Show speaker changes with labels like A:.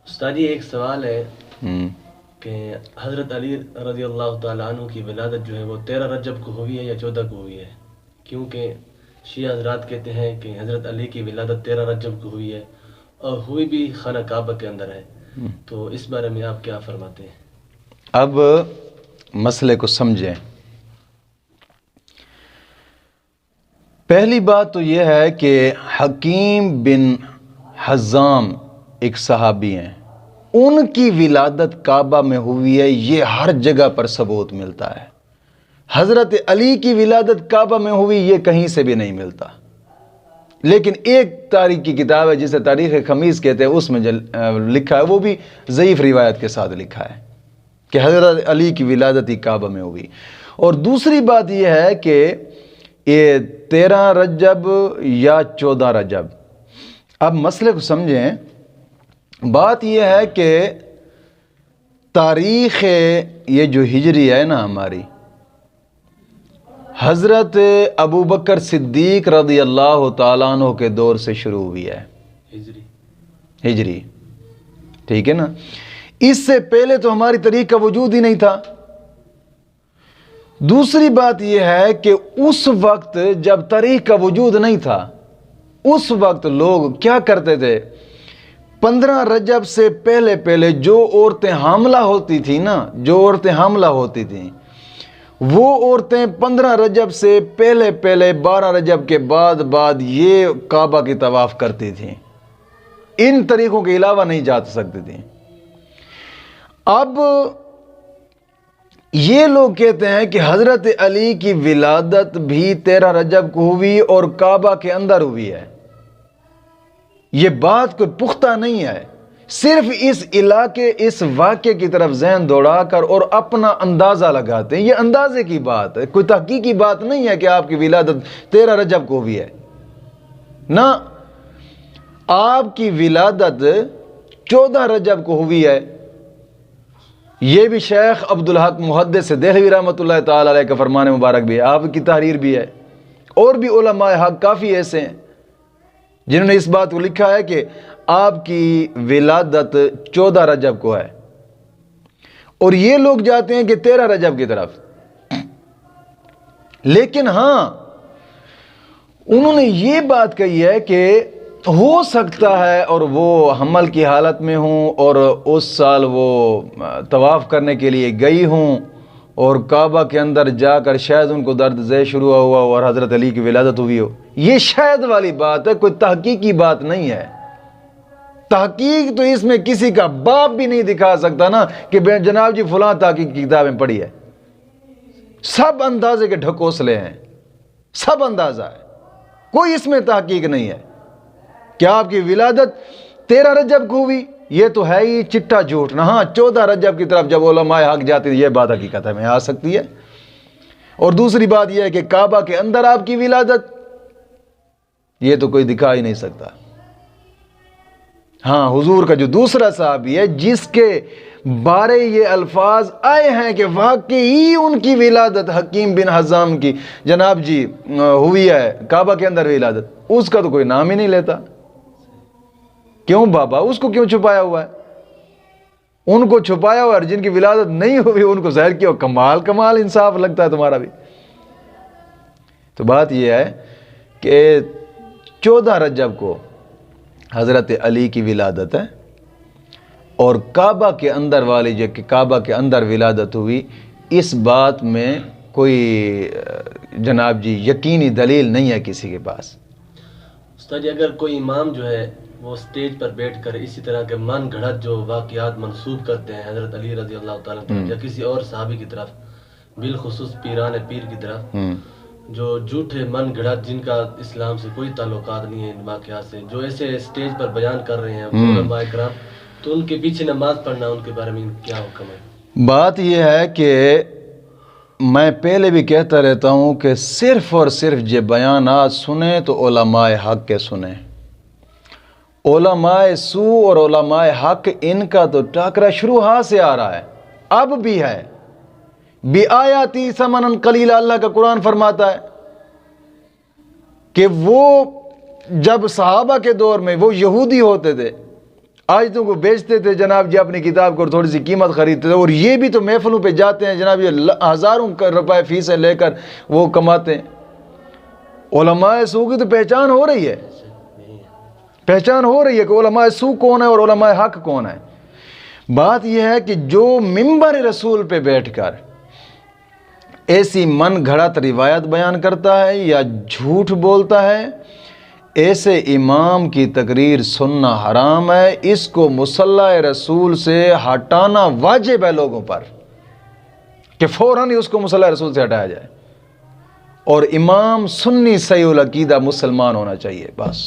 A: استاد جی ایک سوال ہے کہ حضرت علی رضی اللہ تعالیٰ عنہ کی ولادت جو ہے وہ 13 رجب کو ہوئی ہے یا 14 کو ہوئی ہے؟ کیونکہ شیعہ حضرات کہتے ہیں کہ حضرت علی کی ولادت 13 رجب کو ہوئی ہے اور ہوئی بھی خانہ کعبہ کے اندر ہے، تو اس بارے میں آپ کیا فرماتے ہیں؟
B: اب مسئلے کو سمجھیں۔ پہلی بات تو یہ ہے کہ حکیم بن حزام ایک صحابی ہیں، ان کی ولادت کعبہ میں ہوئی ہے، یہ ہر جگہ پر ثبوت ملتا ہے۔ حضرت علی کی ولادت کعبہ میں ہوئی یہ کہیں سے بھی نہیں ملتا، لیکن ایک تاریخ کی کتاب ہے جسے تاریخ خمیس کہتے ہیں، اس میں لکھا ہے، وہ بھی ضعیف روایت کے ساتھ لکھا ہے کہ حضرت علی کی ولادت ہی کعبہ میں ہوئی۔ اور دوسری بات یہ ہے کہ یہ 13 رجب یا 14 رجب، اب مسئلے کو سمجھیں۔ بات یہ ہے کہ تاریخ یہ جو ہجری ہے نا ہماری، حضرت ابو بکر صدیق رضی اللہ تعالیٰ عنہ کے دور سے شروع ہوئی ہے، ہجری، ٹھیک ہے نا۔ اس سے پہلے تو ہماری تاریخ کا وجود ہی نہیں تھا۔ دوسری بات یہ ہے کہ اس وقت جب تاریخ کا وجود نہیں تھا، اس وقت لوگ کیا کرتے تھے، 15 رجب سے پہلے جو عورتیں حاملہ ہوتی تھیں نا، جو عورتیں حاملہ ہوتی تھیں، وہ عورتیں 15 رجب سے پہلے 12 رجب کے بعد یہ کعبہ کی طواف کرتی تھیں، ان طریقوں کے علاوہ نہیں جا سکتی تھیں۔ اب یہ لوگ کہتے ہیں کہ حضرت علی کی ولادت بھی 13 رجب کو ہوئی اور کعبہ کے اندر ہوئی ہے۔ یہ بات کوئی پختہ نہیں ہے، صرف اس علاقے، اس واقعے کی طرف ذہن دوڑا کر اور اپنا اندازہ لگاتے ہیں۔ یہ اندازے کی بات ہے، کوئی تحقیقی بات نہیں ہے کہ آپ کی ولادت 13 رجب کو ہوئی ہے، نہ، آپ کی ولادت 14 رجب کو ہوئی ہے۔ یہ بھی شیخ عبدالحق محدث دہلوی رحمۃ اللہ تعالی علیہ کا فرمان مبارک بھی ہے، آپ کی تحریر بھی ہے، اور بھی علماء حق کافی ایسے ہیں جنہوں نے اس بات کو لکھا ہے کہ آپ کی ولادت 14 رجب کو ہے، اور یہ لوگ جاتے ہیں کہ 13 رجب کی طرف۔ لیکن ہاں، انہوں نے یہ بات کہی ہے کہ ہو سکتا ہے اور وہ حمل کی حالت میں ہوں اور اس سال وہ طواف کرنے کے لیے گئی ہوں اور کعبہ کے اندر جا کر شاید ان کو درد ذیل شروع ہوا اور حضرت علی کی ولادت ہوئی ہو۔ یہ شاید والی بات ہے، کوئی تحقیقی بات نہیں ہے۔ تحقیق تو اس میں کسی کا باپ بھی نہیں دکھا سکتا نا کہ جناب جی فلاں تحقیق کی کتابیں پڑھی ہے۔ سب اندازے کے ڈھکوسلے ہیں، سب اندازہ ہے، کوئی اس میں تحقیق نہیں ہے۔ کیا آپ کی ولادت 13 رجب کو ہوئی؟ یہ تو ہے ہی چٹا جھوٹ نہ۔ ہاں، 14 رجب کی طرف جب علماء حق جاتے ہیں، یہ بات حقیقت میں آ سکتی ہے۔ اور دوسری بات یہ ہے کہ کعبہ کے اندر آپ کی ولادت، یہ تو کوئی دکھا ہی نہیں سکتا۔ ہاں، حضور کا جو دوسرا صحابی ہے جس کے بارے یہ الفاظ آئے ہیں کہ واقعی ان کی ولادت حکیم بن حزام کی جناب جی ہوئی ہے، کعبہ کے اندر ولادت، اس کا تو کوئی نام ہی نہیں لیتا۔ کیوں بابا، اس کو کیوں چھپایا ہوا ہے؟ ان کو چھپایا ہوا ہے، اور جن کی ولادت نہیں ہوئی ان کو ظاہر کیا۔ کمال انصاف لگتا ہے تمہارا بھی۔ تو بات یہ ہے کہ 14 رجب کو حضرت علی کی ولادت ہے، اور کعبہ کے اندر والی جو کہ کعبہ کے اندر ولادت ہوئی، اس بات میں کوئی جناب جی یقینی دلیل نہیں ہے کسی کے پاس۔
A: استاد جی اگر کوئی امام جو ہے وہ سٹیج پر بیٹھ کر اسی طرح کے من گھڑت جو واقعات منسوب کرتے ہیں حضرت علی رضی اللہ تعالیٰ عنہ یا کسی اور صحابی کی طرف، بالخصوص پیران پیر کی طرف، جو جھوٹے من گھڑت جن کا اسلام سے کوئی تعلقات نہیں ہے، ان واقعات سے، جو ایسے سٹیج پر بیان کر رہے ہیں علماء کرام، تو ان کے پیچھے نماز پڑھنا، ان کے بارے میں کیا حکم ہے؟
B: بات یہ ہے کہ میں پہلے بھی کہتا رہتا ہوں کہ صرف اور صرف یہ بیانات سنیں تو علماء حق کے سنیں۔ علماء سو اور علماء حق، ان کا تو ٹاکرا شروع ہاں سے آ رہا ہے، اب بھی ہے۔ بِآیَاتِی ثَمَنًا قَلِیلًا، اللہ کا قرآن فرماتا ہے کہ وہ جب صحابہ کے دور میں وہ یہودی ہوتے تھے آیتوں کو بیچتے تھے جناب جی اپنی کتاب کو اور تھوڑی سی قیمت خریدتے تھے، اور یہ بھی تو محفلوں پہ جاتے ہیں جناب یہ ہزاروں روپے فیسیں لے کر وہ کماتے ہیں۔ علماء سو کی تو پہچان ہو رہی ہے، پہچان ہو رہی ہے کہ علماء سو کون ہے اور علماء حق کون ہے۔ بات یہ ہے کہ جو منبر رسول پہ بیٹھ کر ایسی من گھڑت روایت بیان کرتا ہے یا جھوٹ بولتا ہے، ایسے امام کی تقریر سننا حرام ہے۔ اس کو مصلی رسول سے ہٹانا واجب ہے لوگوں پر، کہ فوراً ہی اس کو مصلی رسول سے ہٹایا جائے، اور امام سنی صحیح العقیدہ مسلمان ہونا چاہیے بس۔